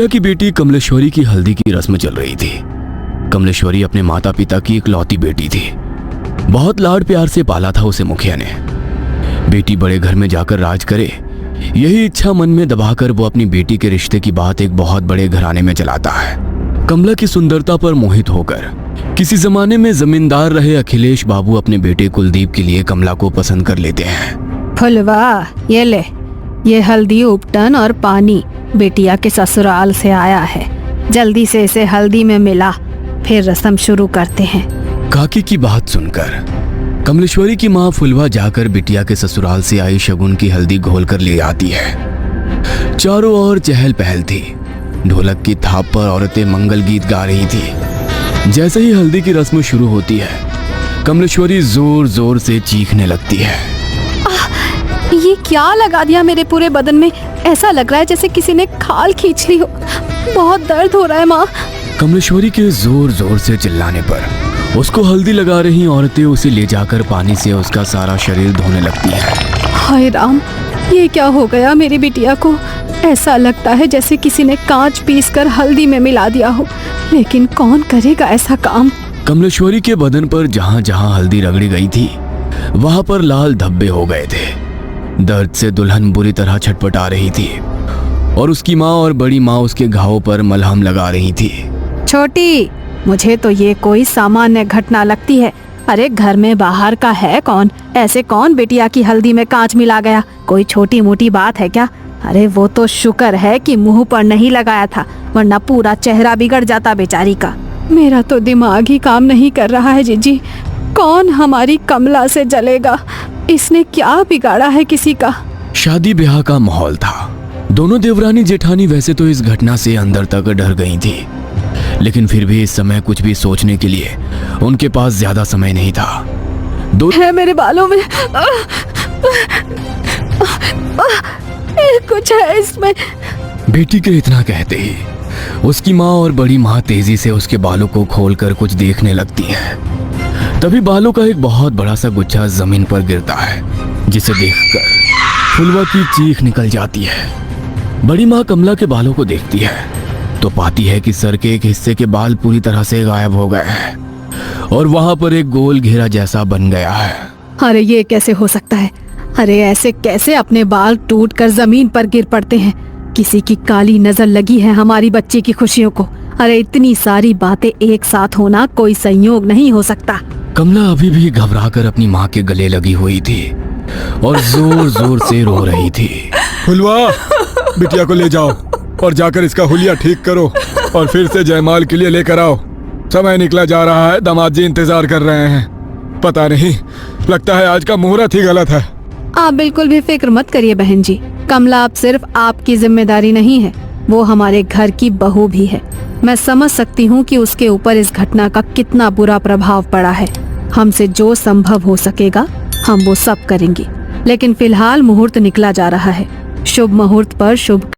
की बेटी कमलेश्वरी की हल्दी की रस्म चल रही थी। कमलेश्वरी अपने माता पिता की इकलौती बेटी थी। बहुत लाड प्यार से पाला था उसे मुखिया ने। बेटी बड़े घर में जाकर राज करे, यही इच्छा मन में दबाकर वो अपनी बेटी के रिश्ते की बात एक बहुत बड़े घराने में चलाता है। कमला की सुंदरता पर मोहित होकर किसी जमाने में जमींदार रहे अखिलेश बाबू अपने बेटे कुलदीप के लिए कमला को पसंद कर लेते हैं। फुलवा, ये ले, ये हल्दी उपटन और पानी बेटिया के ससुराल से आया है। जल्दी से इसे हल्दी में मिला, फिर रस्म शुरू करते हैं। काकी की बात सुनकर कमलेश्वरी की माँ फुलवा जाकर बिटिया के ससुराल से आई शगुन की हल्दी घोल कर ले आती है। चारों ओर चहल पहल थी। ढोलक की थाप पर औरतें मंगल गीत गा रही थी। जैसे ही हल्दी की रस्म शुरू होती है, कमलेश्वरी जोर जोर से चीखने लगती है। ये क्या लगा दिया मेरे पूरे बदन में? ऐसा लग रहा है जैसे किसी ने खाल खींच ली हो। बहुत दर्द हो रहा है माँ। कमलेश्वरी के जोर जोर से चिल्लाने पर उसको हल्दी लगा रही औरतें उसे ले जाकर पानी से उसका सारा शरीर धोने लगती है। हाय राम, ये क्या हो गया मेरी बिटिया को? ऐसा लगता है जैसे किसी ने कांच पीसकर हल्दी में मिला दिया हो, लेकिन कौन करेगा ऐसा काम? कमलेश्वरी के बदन पर जहाँ जहाँ हल्दी रगड़ी गई थी, वहाँ पर लाल धब्बे हो गए थे। दर्द से दुल्हन बुरी तरह छटपटा रही थी और उसकी माँ और बड़ी माँ उसके घावों पर मलहम लगा रही थी। छोटी, मुझे तो ये कोई सामान्य घटना लगती है। अरे घर में बाहर का है कौन? ऐसे कौन बेटिया की हल्दी में कांच मिला गया? कोई छोटी मोटी बात है क्या? अरे वो तो शुक्र है कि मुंह पर नहीं लगाया था, वरना पूरा चेहरा बिगड़ जाता बेचारी का। मेरा तो दिमाग ही काम नहीं कर रहा है जीजी। कौन हमारी कमला से जलेगा? इसने क्या बिगाड़ा है किसी का? शादी ब्याह का माहौल था। दोनों देवरानी जेठानी वैसे तो इस घटना से अंदर तक डर गई थी, लेकिन फिर भी इस समय कुछ भी सोचने के लिए उनके पास ज्यादा समय नहीं था। है मेरे बालों में कुछ है इसमें। बेटी के इतना कहते ही उसकी माँ और बड़ी माँ तेजी से उसके बालों को खोलकर कुछ देखने लगती हैं। तभी बालों का एक बहुत बड़ा सा गुच्छा जमीन पर गिरता है, जिसे देखकर फुलवा की चीख निकल जाती है। बड़ी माँ कमला के बालों को देखती है तो पाती है कि सर के एक हिस्से के बाल पूरी तरह से गायब हो गए हैं और वहां पर एक गोल घेरा जैसा बन गया है। अरे ये कैसे हो सकता है? अरे ऐसे कैसे अपने बाल टूटकर जमीन पर गिर पड़ते हैं? किसी की काली नजर लगी है हमारी बच्ची की खुशियों को। अरे इतनी सारी बातें एक साथ होना कोई संयोग नहीं हो सकता। कमला अभी भी घबराकर अपनी माँ के गले लगी हुई थी और जोर जोर से रो रही थी। फुलवा, बिटिया को ले जाओ और जाकर इसका हुलिया ठीक करो और फिर से जयमाल के लिए लेकर आओ। समय निकला जा रहा है, दामाद जी इंतजार कर रहे हैं। पता नहीं, लगता है आज का मुहूर्त ही गलत है। आप बिल्कुल भी फिक्र मत करिए बहन जी। कमला अब सिर्फ आपकी जिम्मेदारी नहीं है, वो हमारे घर की बहू भी है। मैं समझ सकती हूँ कि उसके ऊपर इस घटना का कितना बुरा प्रभाव पड़ा है। हमसे जो संभव हो सकेगा हम वो सब करेंगे, लेकिन फिलहाल मुहूर्त निकला जा रहा है। शुभ मुहूर्त पर शुभ